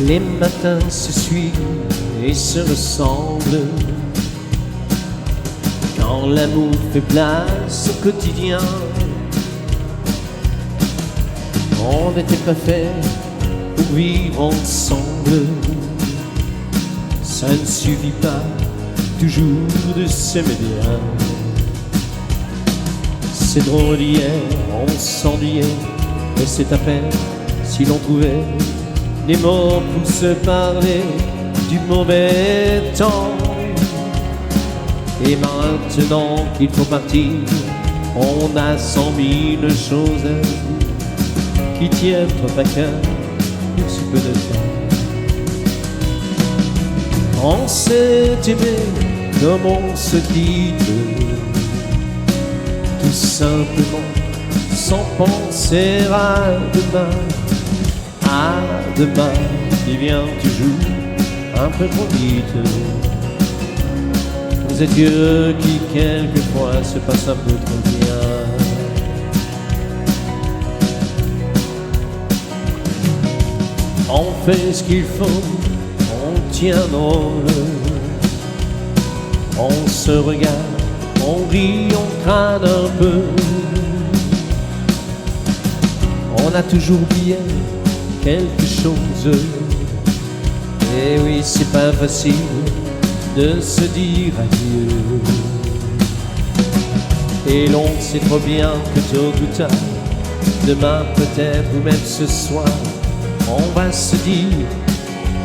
Les matins se suivent et se ressemblent. Quand l'amour fait place au quotidien, on n'était pas fait pour vivre ensemble. Ça ne suffit pas toujours de s'aimer bien. C'est drôle d'hier, on s'ennuyait, et c'est à peine si l'on trouvait des mots pour se parler du mauvais temps. Et maintenant qu'il faut partir, on a 100 000 choses à dire qui tiennent trop à cœur pour si peu de temps. On s'est aimé comme on se quitte, tout simplement, sans penser à demain. À demain qui vient toujours un peu trop vite. Vous êtes Dieu qui quelquefois se passe un peu trop bien. On fait ce qu'il faut, on tient nos rôles. On se regarde, on rit, on crâne un peu. On a toujours oublié quelque chose. Et oui, c'est pas facile de se dire adieu. Et l'on sait trop bien que tôt ou tard, demain peut-être ou même ce soir, on va se dire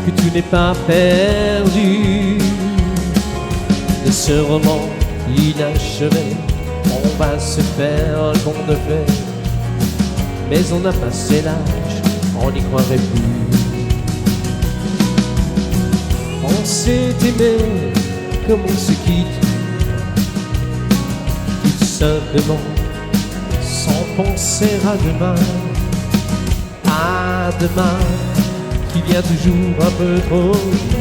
que tout n'est pas perdu. De ce roman inachevé, on va se faire un conte de fées. Mais on a passé l'âge, on n'y croirait plus. On s'est aimé comme on se quitte, tout simplement, sans penser à demain. À demain, qui vient toujours un peu trop vite.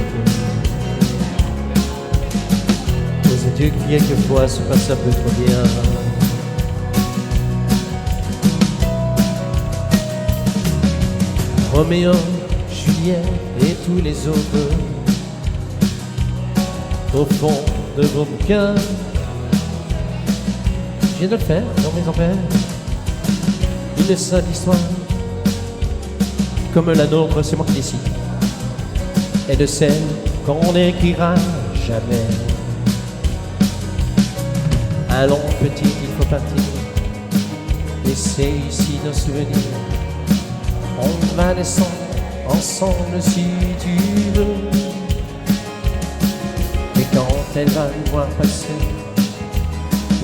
C'est Dieu qui quelquefois se passe un peu trop bien. Roméo, Juliette et tous les autres, au fond de vos bouquins, je viens de le faire dans mes enfers. Une seule histoire, comme la nôtre, c'est moi qui décide, et de celle qu'on n'écrira jamais. Allons petit, il faut partir, laissez ici nos souvenirs. On va descendre ensemble si tu veux. Et quand elle va nous voir passer,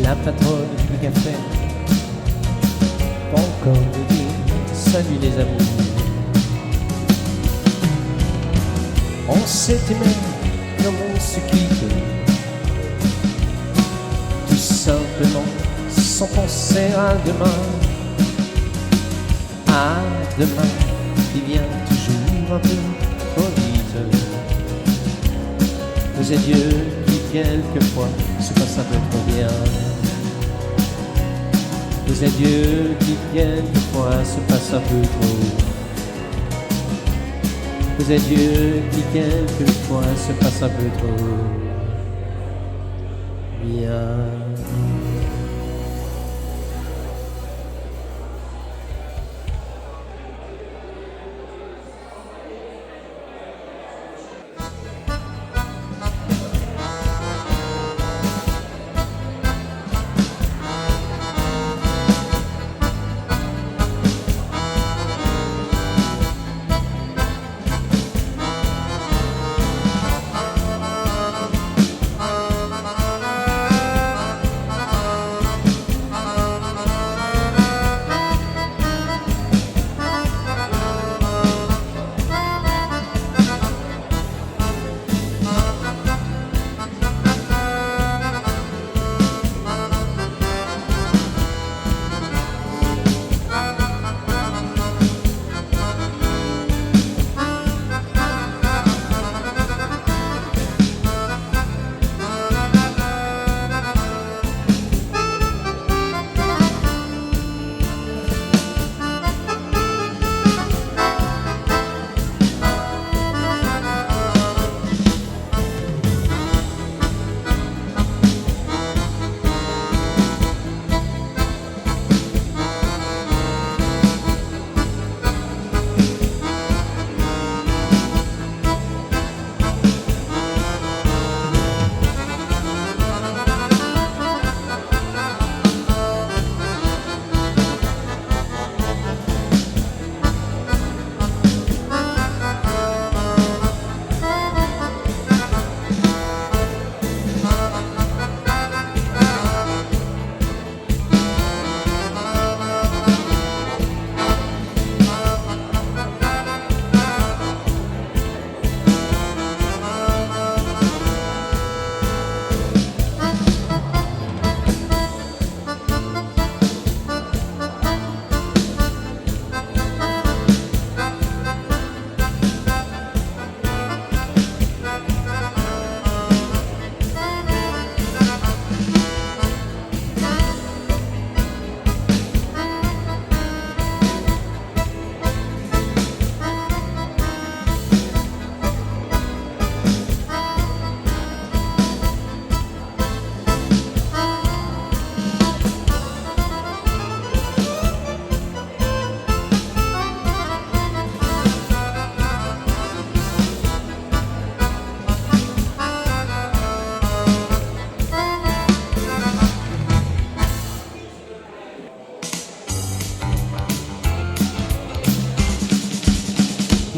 la patronne du café va encore nous dire salut les amis. On s'est aimé comme on se quitte, tout simplement, sans penser à demain. À demain qui vient toujours un peu trop vite. Vous êtes Dieu qui quelquefois se passe un peu trop bien. Vous êtes Dieu qui quelquefois se passe un peu trop. Vous êtes Dieu qui quelquefois se passe un peu trop bien.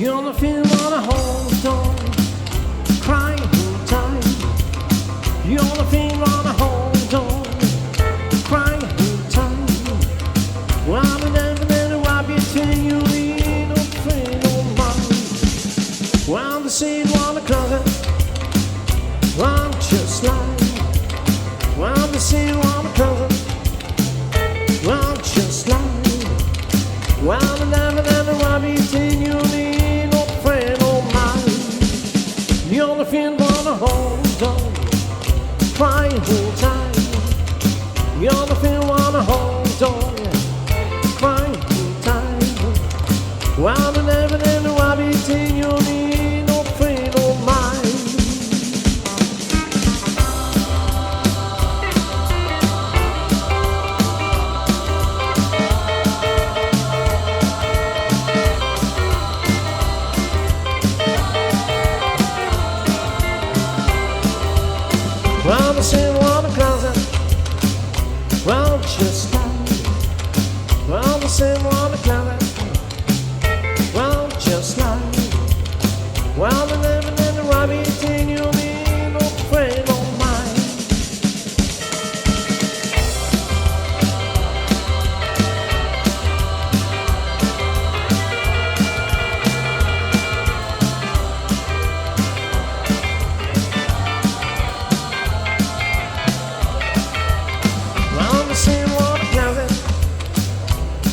You're the feeling wanna hold on, crying time. You're the feeling wanna hold on, crying time. Well, I'm never I'll be telling you, no friend of mine. Well, the scene wanna closet, I'm just like. Well, the scene wanna closet, I'm just like. Well, I'm never I'll be telling you, no friend of mine. You're the feeling wanna hold on, crying time. You're the feeling wanna hold on, crying time. Well, I'm never I'll be telling you, no friend of mine. Well, the same one closet, well, just like. Well, the same one closet, well, just like. Well, the living in the Robbie thing, you mean, no friend of mine. Well, the same one closet,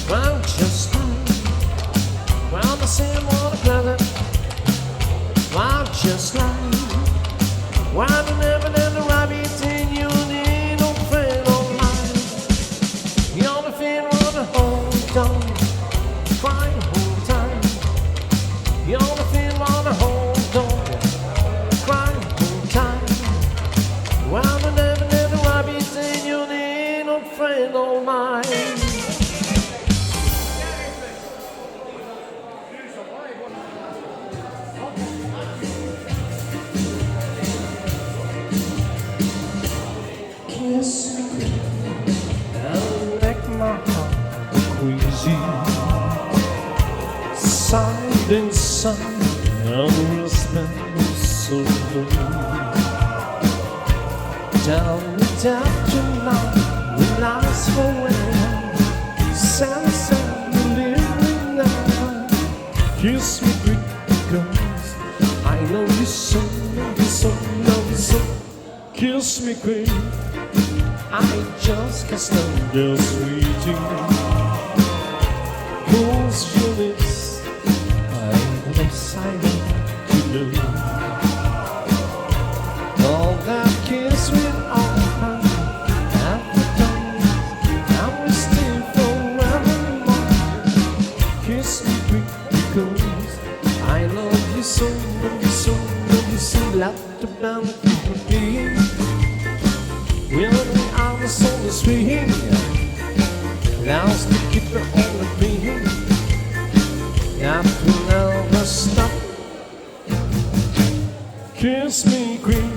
well, just like. Well, the same one closet, well, just like. Well, the living in the Robbie thing, you need no friend of mine. You're the feeling wanna hold on, crying whole time. You're the feeling wanna hold on, crying whole time. Well, the living in the Robbie thing, you need no friend of mine. Kiss me and make my heart go crazy. Side and side, and we'll spend so long. Down and down tonight, we last forever. Sad, sad, we live now. Kiss me quick, because I love you so, love you so, love you so. Kiss me quick, I just can't stand the sweeting. Close your lips, I'm excited to know. All that kiss with all my appetite, I will stay forevermore. Kiss me quick, because I love you so, love you so, love you so. Let the band begin. Well, I'm so sweet. Now still keep it on the beat. After never stop. Kiss me quick,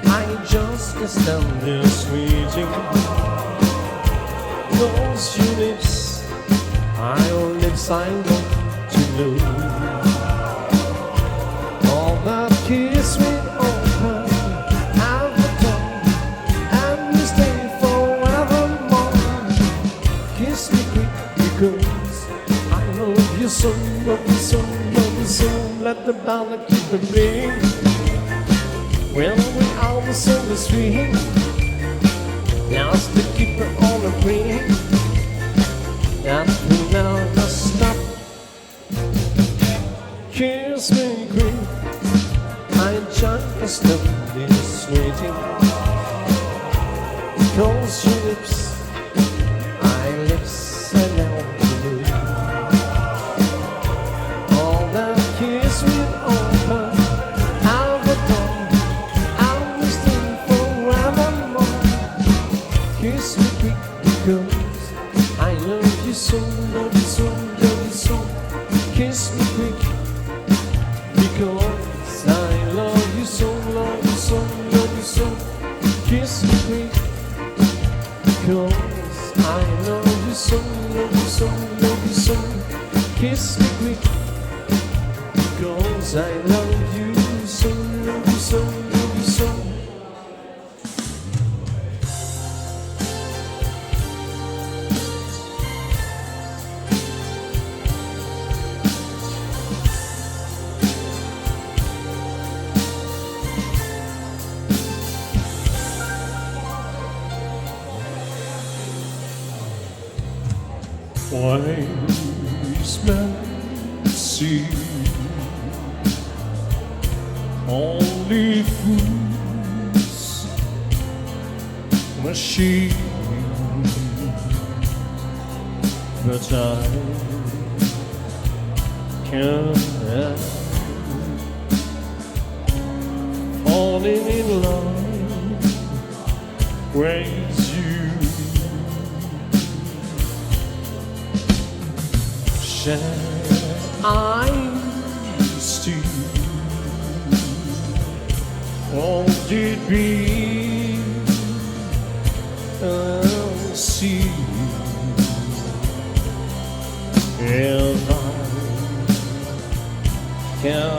I just can't stand this waiting. Close your lips, your lips I want to know. All that kiss with open. Because I love you so, love you so, love you so. Let the ballad keep it ring. Well, when all the sun is free, now it's to keep it on the ring. That will never stop. Kiss me quick, I just can't stop this waiting. Close your lips, my lips. All that kiss with open, I'll go down, I'll stay forevermore. Kiss me quick, because I love you so, love you so, love you so. Kiss me quick, because I love you so, love you so, love you so. Kiss me quick, because I love you so, love you so, love you so. Kiss me quick, 'cause I love you so, love you so, love you so. Wise men see, only fools machine, but I can't help falling in love with you. I still won't it be see if I can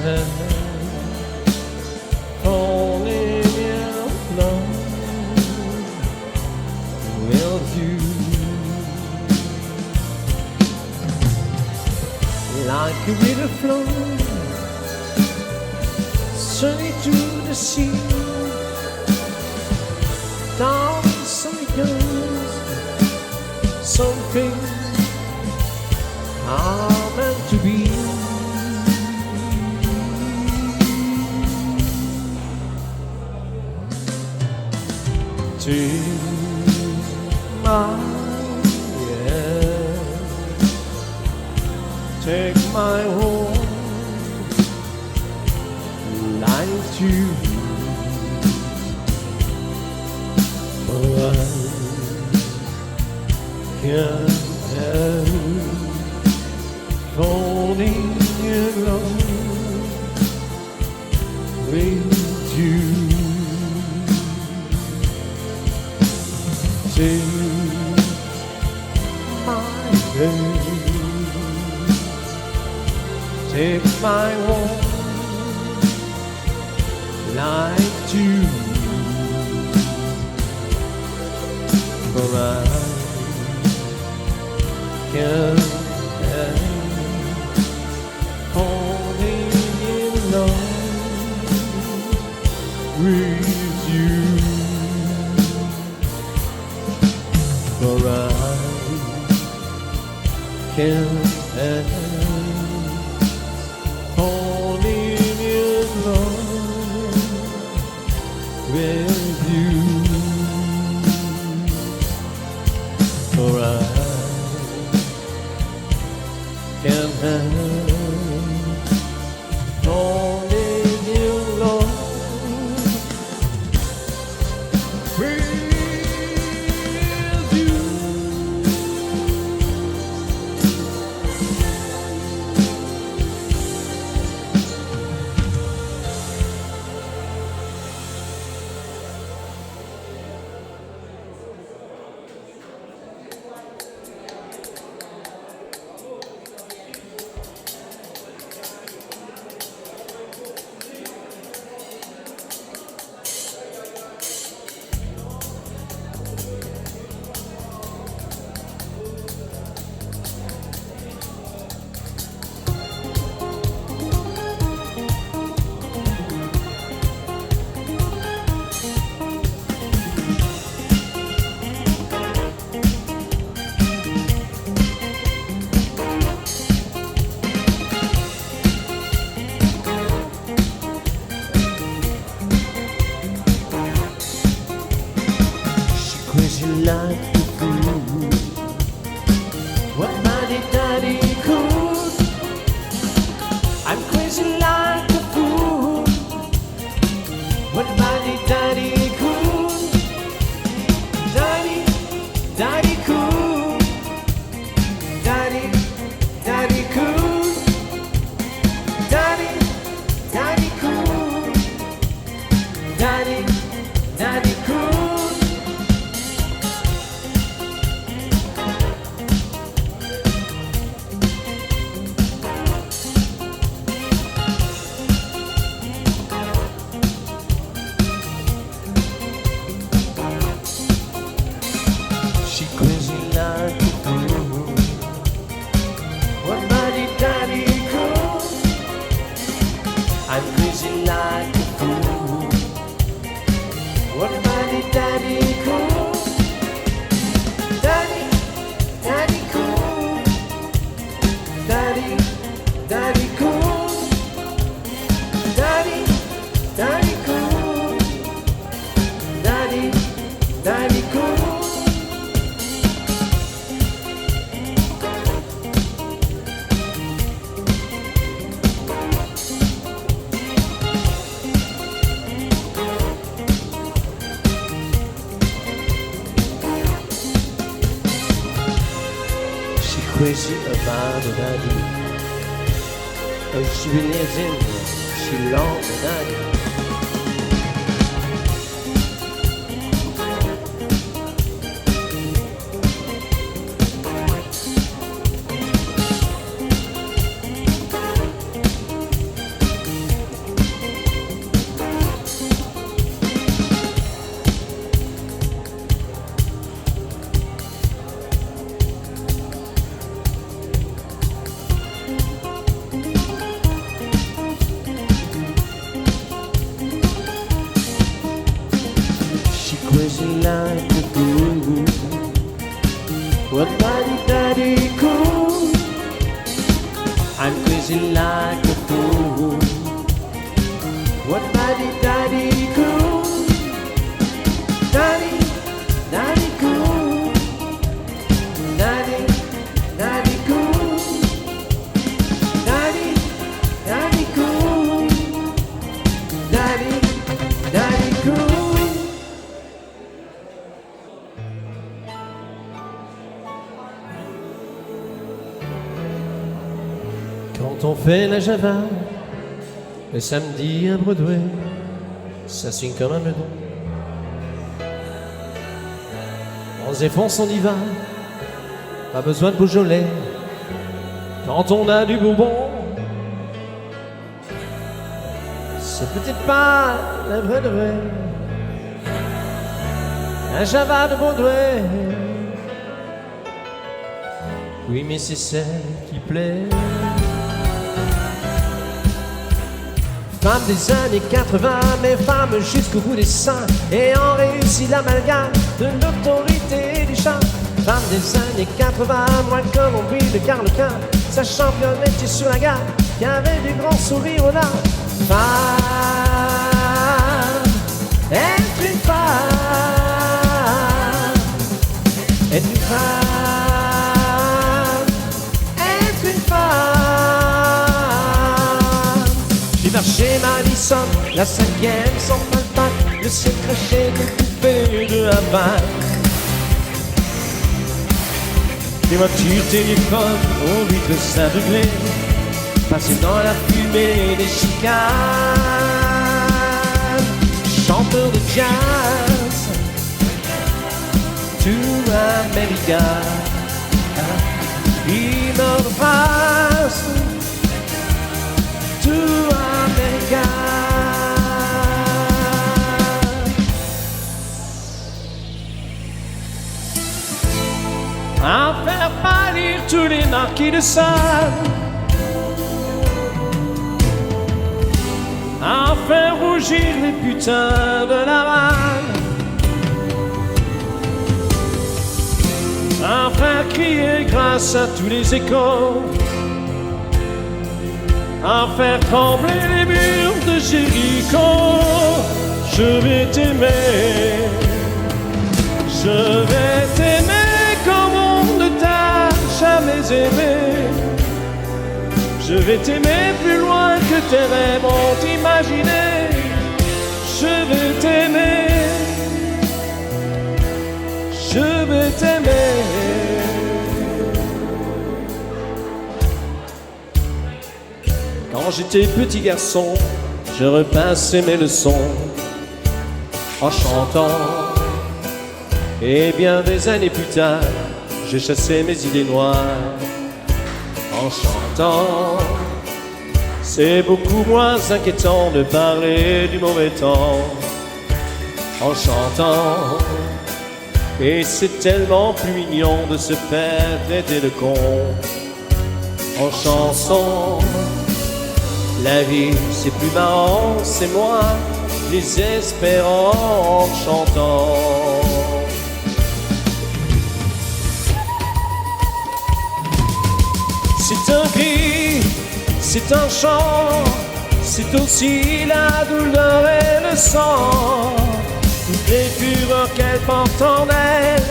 have falling in love with you. Like a river flows sunny to the sea, down sunny goes. Some things are meant to be. Take my hand, take my home, like you. Oh, I can't help falling in love with you. Take my hand, take my home, like you. For I can't help falling in love with you. For I can't help falling in love with you. For I can't help falling in love with you. crazy about it, I do. Oh, she believes in me, she loves it, I do. Crazy like a fool. What daddy cool. I'm crazy like a fool. What daddy cool. Daddy cool. Daddy cool. Daddy cool. Daddy cool. Quand on fait la Java, le samedi à Broadway, ça swing comme un meudon. On se défonce, on y va, pas besoin de Beaujolais. Quand on a du Bourbon, c'est peut-être pas la vraie de vrai. La Java de Broadway, oui mais c'est celle qui plaît. Femmes des années 80, mais femmes jusqu'au bout des seins, ayant réussi l'amalgame de l'autorité du chat. Femmes des années 80, moins que l'ombril de Carlequin, sachant bien métier sur la gare, qui avait du grand sourire aux larmes. Femme, être une femme, être une femme, être une femme. J'ai marché Madison, la 5e sans palpac, le ciel craché de poupées de Havane. Les voitures téléphones aux vitres cinglées, passées dans la fumée des chicanes. Chanteur de jazz, to America, il me passe, to America. À faire pâlir tous les marquis de Sade, à faire rougir les putains de Laval, à faire crier grâce à tous les échos, à faire trembler les murs de Jéricho. Je vais t'aimer, je vais t'aimer comme on ne t'a jamais aimé. Je vais t'aimer plus loin que tes rêves ont imaginé. Je vais t'aimer, je vais t'aimer. Quand j'étais petit garçon, je repassais mes leçons en chantant. Et bien des années plus tard, je chassais mes idées noires en chantant. C'est beaucoup moins inquiétant de parler du mauvais temps en chantant. Et c'est tellement plus mignon de se faire traiter de con en chanson. La vie c'est plus marrant, c'est moi les espérants en chantant. C'est un cri, c'est un chant, c'est aussi la douleur et le sang. Toutes les fureurs qu'elle porte en elle,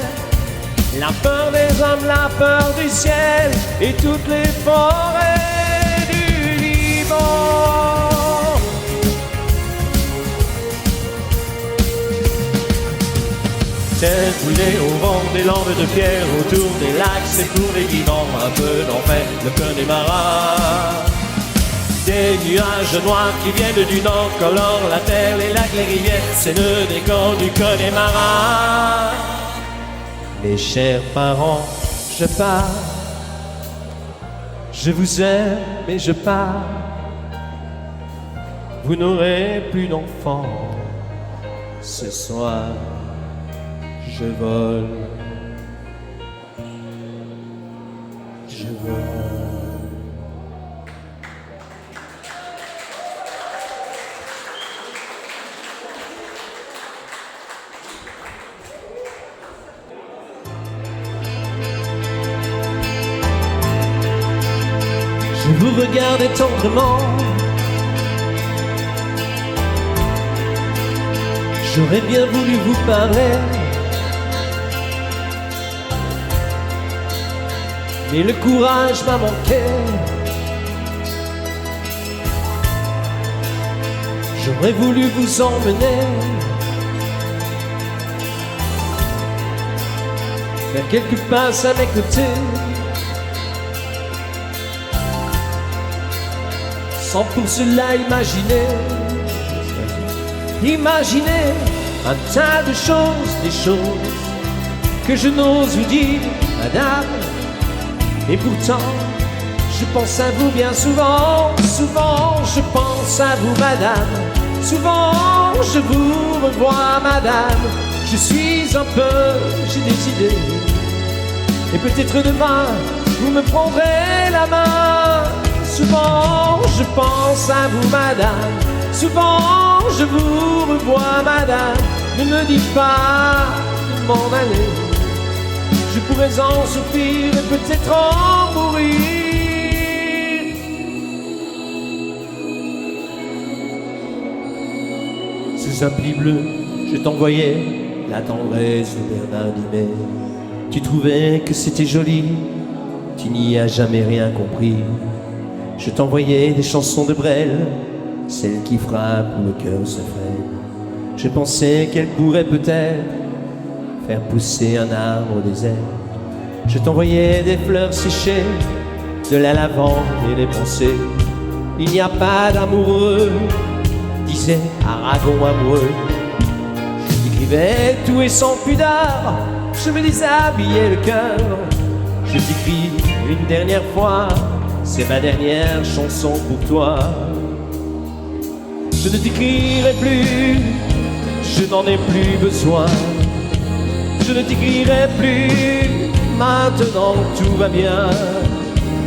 la peur des hommes, la peur du ciel, et toutes les forêts du Liban. Terre coulée au vent des landes de pierre, autour des lacs, c'est pour les vivants, un peu d'enfer, le Connemara. Des nuages noirs qui viennent du nord colorent la terre, les lacs, les rivières, c'est le décor du Connemara. Mes chers parents, je pars, je vous aime et je pars. Vous n'aurez plus d'enfants, ce soir je vole, je vole. Je vous regardais tendrement, j'aurais bien voulu vous parler, mais le courage m'a manqué. J'aurais voulu vous emmener faire quelques passes à mes côtés, sans pour cela imaginer un tas de choses, des choses que je n'ose vous dire, madame. Et pourtant, je pense à vous bien souvent, souvent je pense à vous, madame. Souvent je vous revois, madame. Je suis un peu, j'ai des idées, et peut-être demain vous me prendrez la main. Souvent je pense à vous, madame. Souvent je vous revois, madame. Ne me dites pas de m'en aller, je pourrais en souffrir et peut-être en mourir. Sous un pli bleu, je t'envoyais la tendresse de Bernard Dimet. Tu trouvais que c'était joli, tu n'y as jamais rien compris. Je t'envoyais des chansons de Brel, celles qui frappent où le cœur se freine. Je pensais qu'elles pourraient peut-être faire pousser un arbre au désert. Je t'envoyais des fleurs séchées, de la lavande et des pensées. Il n'y a pas d'amoureux, disait Aragon amoureux. Je t'écrivais tout et sans pudeur, je me déshabillais le cœur. Je t'écris une dernière fois, c'est ma dernière chanson pour toi. Je ne t'écrirai plus, je n'en ai plus besoin. Je ne t'écrirai plus, maintenant tout va bien.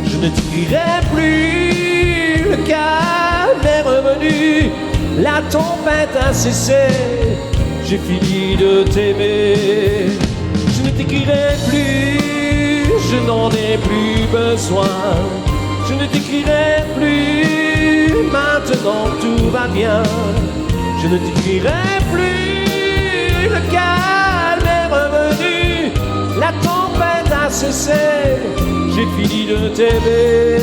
Je ne t'écrirai plus, le calme est revenu, la tempête a cessé, j'ai fini de t'aimer. Je ne t'écrirai plus, je n'en ai plus besoin. Je ne t'écrirai plus, maintenant tout va bien. Je ne t'écrirai plus, le calme est revenu, la tempête a cessé, j'ai fini de t'aimer.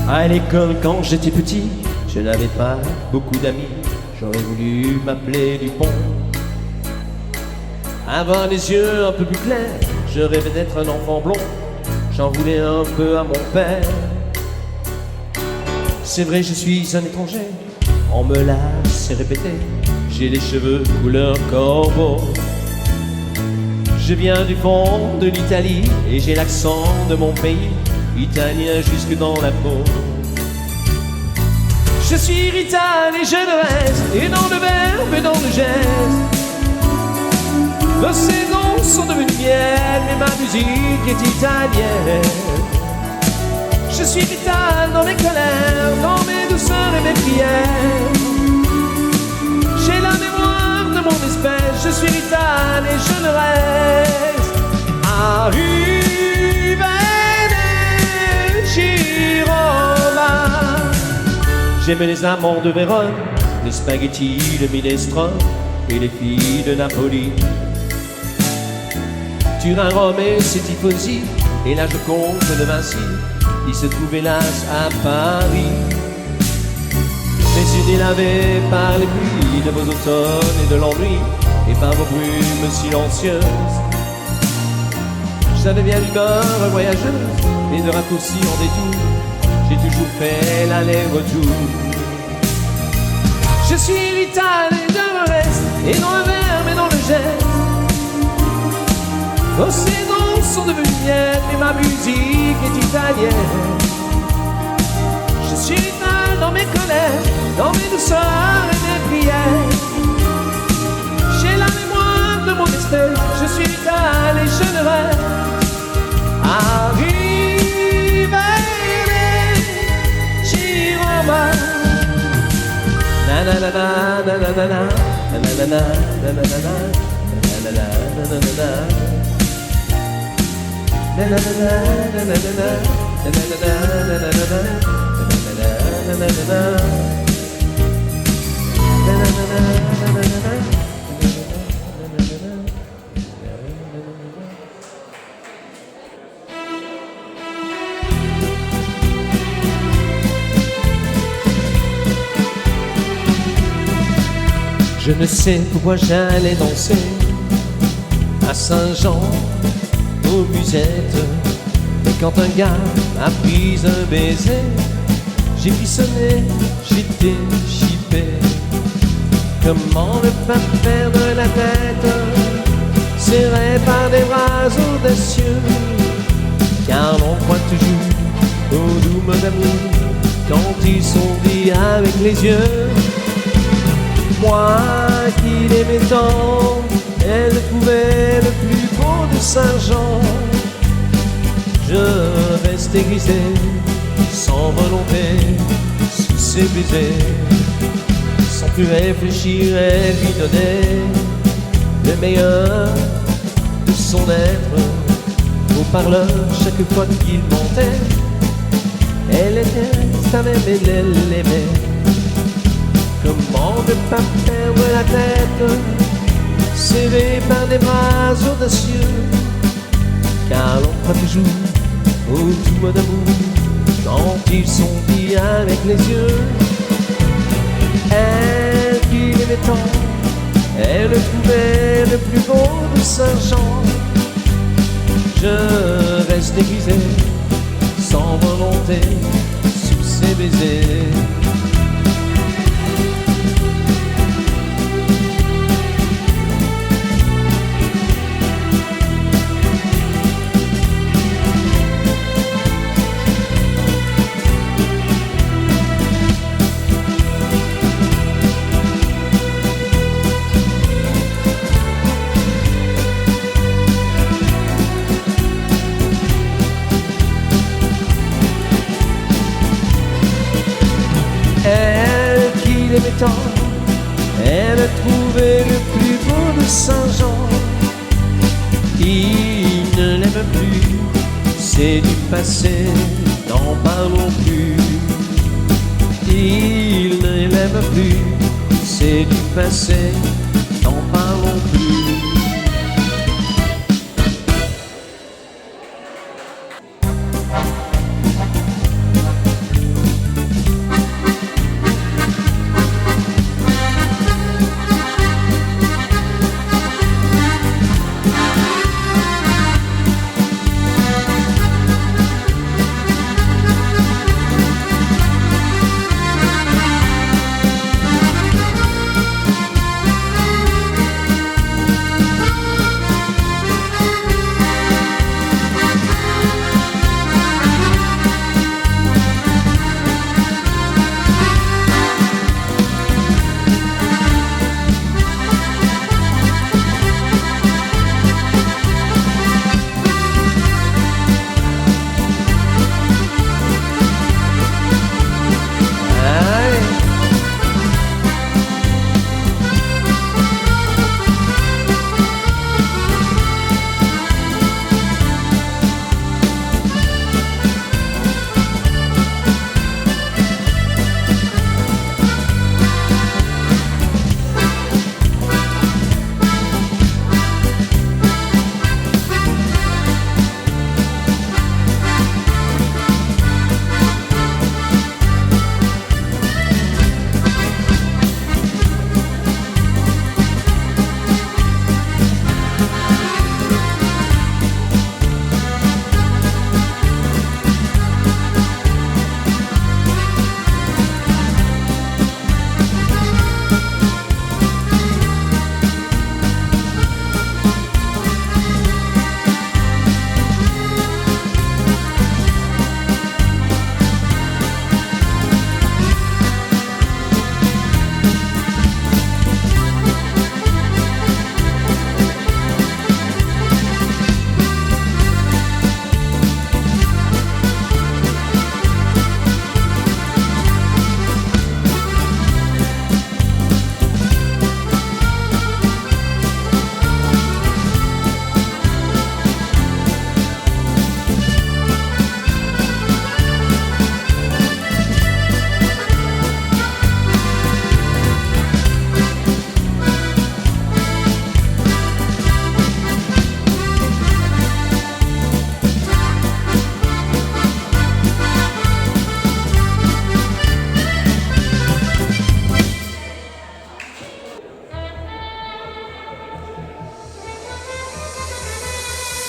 À l'école quand j'étais petit, je n'avais pas beaucoup d'amis. J'aurais voulu m'appeler Dupont, avoir les yeux un peu plus clairs. Je rêvais d'être un enfant blond, j'en voulais un peu à mon père. C'est vrai, je suis un étranger, on me l'a assez répété. J'ai les cheveux couleur corbeau, je viens du fond de l'Italie et j'ai l'accent de mon pays, italien jusque dans la peau. Je suis rital et je le reste, et dans le verbe et dans le geste. Nos saisons sont devenues miennes, mais ma musique est italienne. Je suis vital dans mes colères, dans mes douceurs et mes prières. J'ai la mémoire de mon espèce, je suis vital et je le reste. Arrivederci Roma. J'aime les amants de Vérone, les spaghettis de minestrone et les filles de Napoli. Turin, Rome et ses tifosi, et la Joconde de Vinci, qui se trouve hélas à Paris. mes unis lavés par les pluies de vos automnes et de l'ennui, et par vos brumes silencieuses. J'avais bien l'humeur voyageuse, et de raccourcis en détour, j'ai toujours fait l'aller-retour. Je suis l'Italie de l'Ouest, et dans le verbe et dans le geste. Vos saisons sont devenues miennes, et ma musique est italienne. Je suis italien dans mes colères, dans mes douceurs et mes prières. J'ai la mémoire de mon destin, je suis italien et je le rêve. Arrivederci Roma. Na na na na na na na na na na na na na Je ne sais pourquoi j'allais danser à Saint-Jean aux Musettes. Et quand un gars m'a pris un baiser, j'ai frissonné, j'étais chippé. Comment ne pas perdre la tête, serré par des bras audacieux, car l'on croit toujours aux doux mots d'amour quand ils sont dits avec les yeux. Moi qui l'aimais tant, elle trouvait le plus beau de Saint-Jean. Je restais grisé, sans volonté, sous ses baisers. Sans plus réfléchir, elle lui donnait le meilleur de son être. Au parleur, chaque fois qu'il montait, elle était sa même et elle l'aimait. Comment ne pas perdre la tête, serré par des bras audacieux, car l'on croit toujours aux doux mots d'amour quand ils sont dits avec les yeux. Elle qui l'aimait tant, elle trouvait le plus beau de Saint-Jean. Je restais grisé, sans volonté, sous ses baisers. Elle qui l'aimait tant, elle a trouvé le plus beau de Saint-Jean. Il ne l'aime plus, c'est du passé, n'en parlons plus. Il ne l'aime plus, c'est du passé, n'en parlons plus.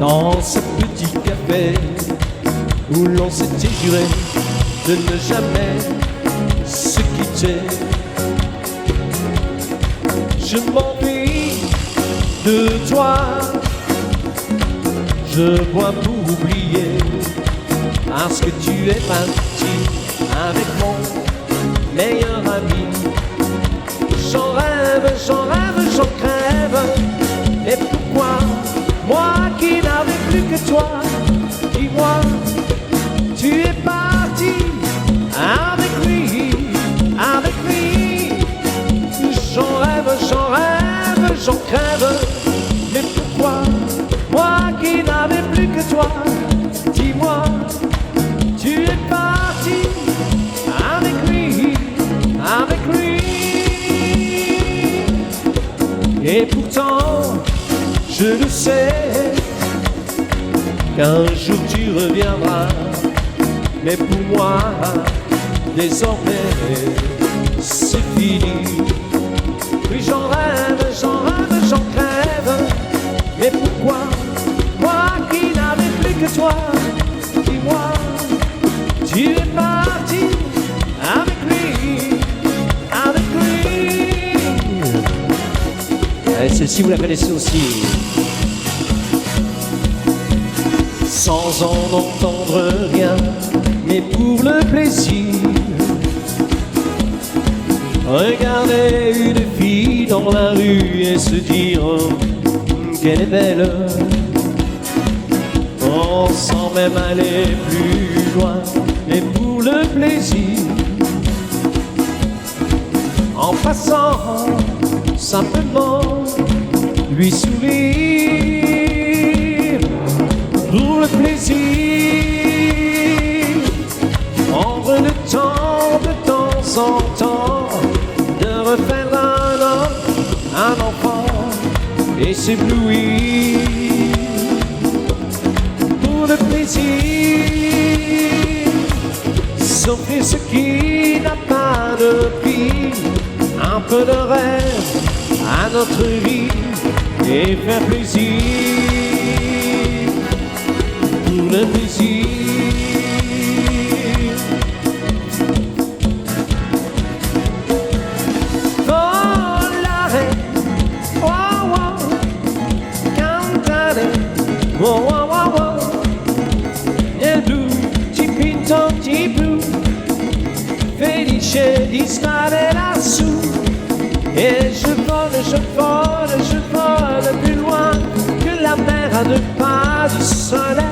dans ce petit café où l'on s'était juré de ne jamais se quitter. Je m'ennuie de toi, je bois pour oublier, parce que tu es parti avec mon meilleur ami. J'en rêve, j'en rêve, j'en crève. Et pourquoi, moi qui n'avais plus que toi, dis-moi, tu es parti avec lui, avec lui. J'en rêve, j'en rêve, j'en crève. Mais pourquoi, moi qui n'avais plus que toi, dis-moi, tu es parti avec lui, avec lui. Et pourtant, je le sais, qu'un jour tu reviendras. Mais pour moi, désormais, c'est fini. Oui, j'en rêve, j'en rêve, j'en crève. Mais pourquoi, moi qui n'avais plus que toi, dis-moi, tu es parti avec lui, avec lui. Et celle-ci, vous la connaissez aussi. Sans en entendre rien, mais pour le plaisir, regarder une fille dans la rue et se dire qu'elle est belle, sans même aller plus loin, et pour le plaisir, en passant simplement lui sourire. Pour le plaisir, prendre le temps de temps en temps de refaire d'un homme un enfant et s'éblouir. Pour le plaisir, s'offrir ce qui n'a pas de prix, un peu de rêve à notre vie et faire plaisir. Pour le plaisir, volare, wow wow, cantare, wow wow wow wow, nel blu ci pinto di blu, felice di stare lassù. Et je vole plus loin que la mer à 2 pas du soleil.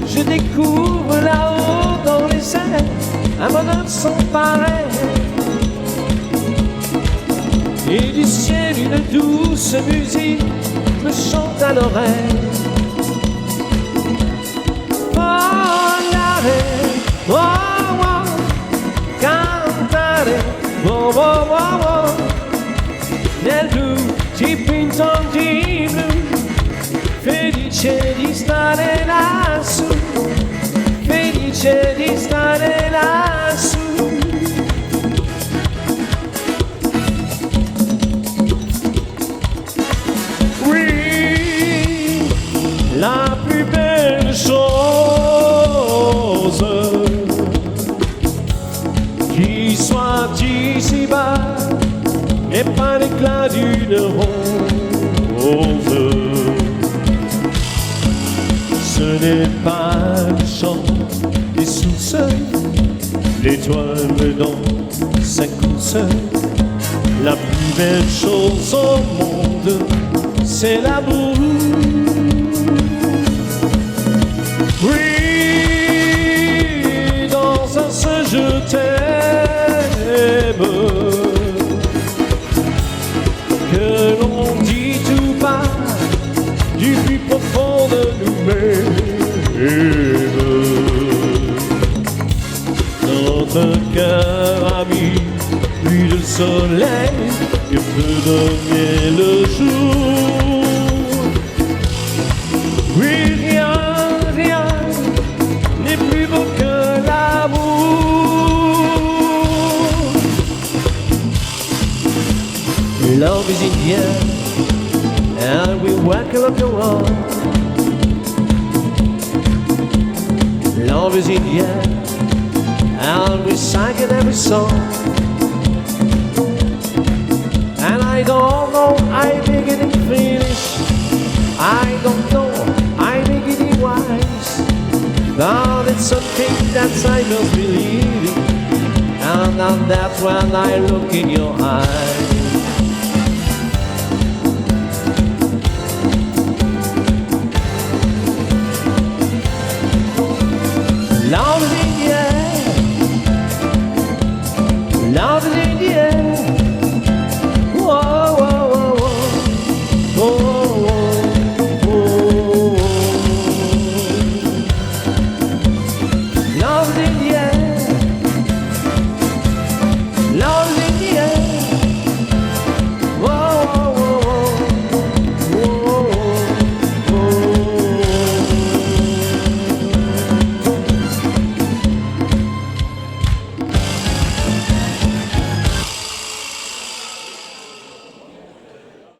Je découvre là-haut dans les airs un bonheur sans pareil. Et du ciel une douce musique me chante à l'oreille. Volare, oh oh, cantare, oh oh oh oh. Nel blu ci pinto di blu, felice di stare lassù, felice di stare lassù. Oui, la plus belle chose qui soit ici-bas n'est pas l'éclat d'une rose. Ce n'est pas le chant des sources, l'étoile dans sa course. La plus belle chose au monde, c'est l'amour. Oui, dans un seul je t'aime, que l'on dit tout bas du plus profond de nous-mêmes. Notre cœur a mis puis le soleil et peut donner le jour. Oui, rien, rien n'est plus beau que l'amour. Love is in the air, and we welcome your own. love is in the air, and we sang in every song. And I don't know, I beginning finish. I don't know, I beginning wise. But it's something that I must believe in, and that's when I look in your eyes.